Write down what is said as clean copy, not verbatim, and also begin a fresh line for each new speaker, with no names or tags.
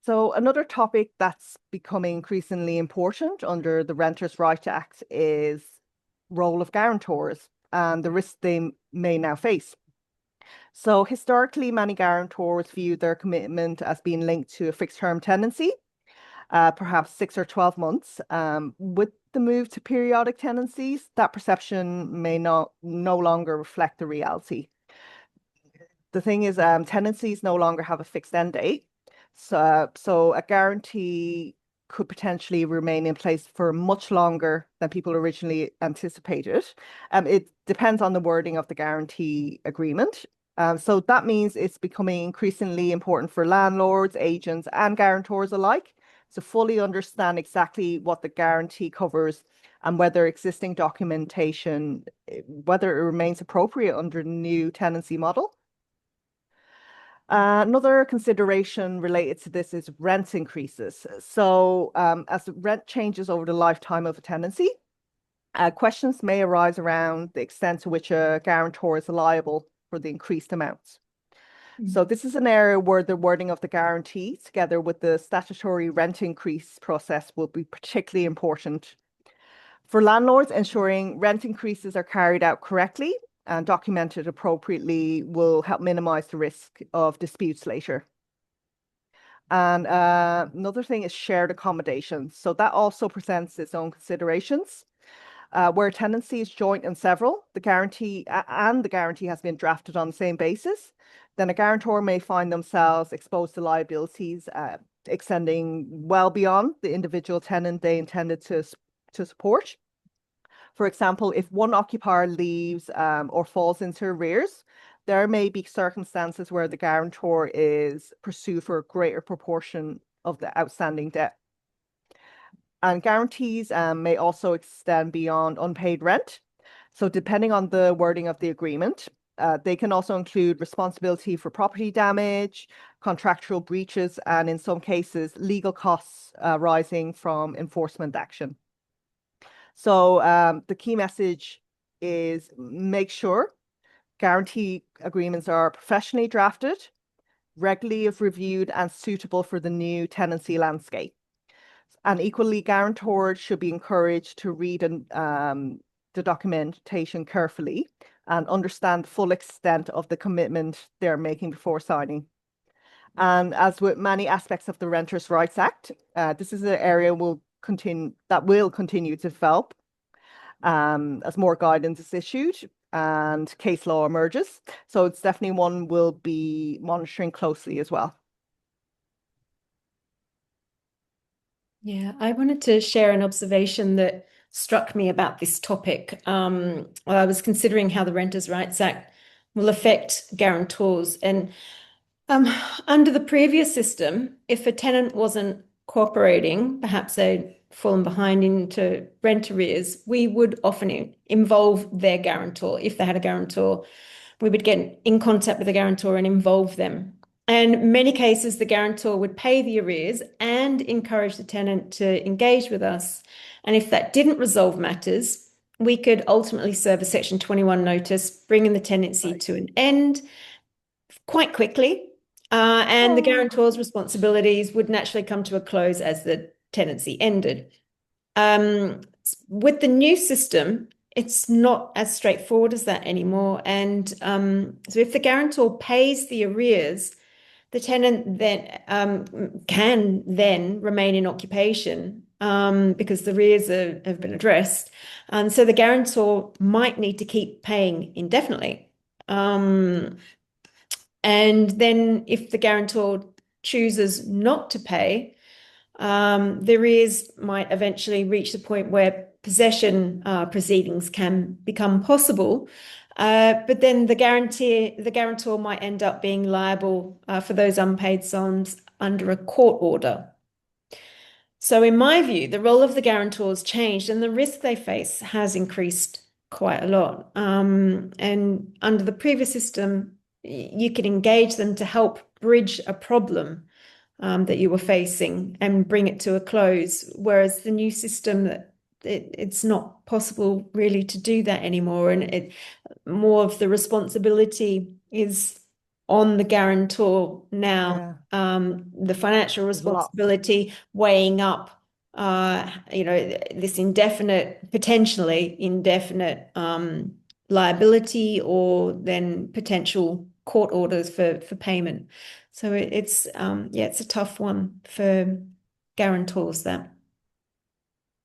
So another topic that's becoming increasingly important under the Renters' Right Act is role of guarantors and the risks they may now face. So historically, many guarantors view their commitment as being linked to a fixed term tenancy, perhaps 6 or 12 months. With the move to periodic tenancies, that perception may no longer reflect the reality. The thing is, tenancies no longer have a fixed end date. So a guarantee could potentially remain in place for much longer than people originally anticipated. It depends on the wording of the guarantee agreement. So that means it's becoming increasingly important for landlords, agents, and guarantors alike to fully understand exactly what the guarantee covers and whether existing documentation, whether it remains appropriate under the new tenancy model. Another consideration related to this is rent increases. So as the rent changes over the lifetime of a tenancy, questions may arise around the extent to which a guarantor is liable for the increased amounts. So this is an area where the wording of the guarantee, together with the statutory rent increase process, will be particularly important. For landlords, ensuring rent increases are carried out correctly and documented appropriately will help minimize the risk of disputes later. And another thing is shared accommodation. So that also presents its own considerations. Where tenancy is joint and several, the guarantee has been drafted on the same basis, then a guarantor may find themselves exposed to liabilities extending well beyond the individual tenant they intended to support. For example, if one occupier leaves or falls into arrears, there may be circumstances where the guarantor is pursued for a greater proportion of the outstanding debt. And guarantees may also extend beyond unpaid rent. So depending on the wording of the agreement, they can also include responsibility for property damage, contractual breaches, and in some cases, legal costs arising from enforcement action. So the key message is make sure guarantee agreements are professionally drafted, regularly reviewed, and suitable for the new tenancy landscape. And equally, guarantors should be encouraged to read the documentation carefully and understand the full extent of the commitment they're making before signing. And as with many aspects of the Renters' Rights Act, this is an area that will continue to develop as more guidance is issued and case law emerges. So it's definitely one we'll be monitoring closely as well.
Yeah, I wanted to share an observation that struck me about this topic. I was considering how the Renters' Rights Act will affect guarantors. And under the previous system, if a tenant wasn't cooperating, perhaps they'd fallen behind into rent arrears, we would often involve their guarantor. If they had a guarantor, we would get in contact with the guarantor and involve them. And in many cases, the guarantor would pay the arrears and encourage the tenant to engage with us. And if that didn't resolve matters, we could ultimately serve a Section 21 notice, bringing the tenancy to an end quite quickly. And the guarantor's responsibilities would naturally come to a close as the tenancy ended. With the new system, it's not as straightforward as that anymore. And so if the guarantor pays the arrears, the tenant then can then remain in occupation because the arrears have been addressed. And so the guarantor might need to keep paying indefinitely. And then if the guarantor chooses not to pay, the arrears might eventually reach the point where possession proceedings can become possible. But then the guarantor might end up being liable for those unpaid sums under a court order. So in my view, the role of the guarantors changed and the risk they face has increased quite a lot. And under the previous system, you could engage them to help bridge a problem that you were facing and bring it to a close. Whereas the new system, it's not possible really to do that anymore. And more of the responsibility is on the guarantor now,
Yeah,
the financial
there's a lot.
responsibility weighing up, this indefinite, potentially indefinite liability, or then potential court orders for payment. So it's a tough one for guarantors, that.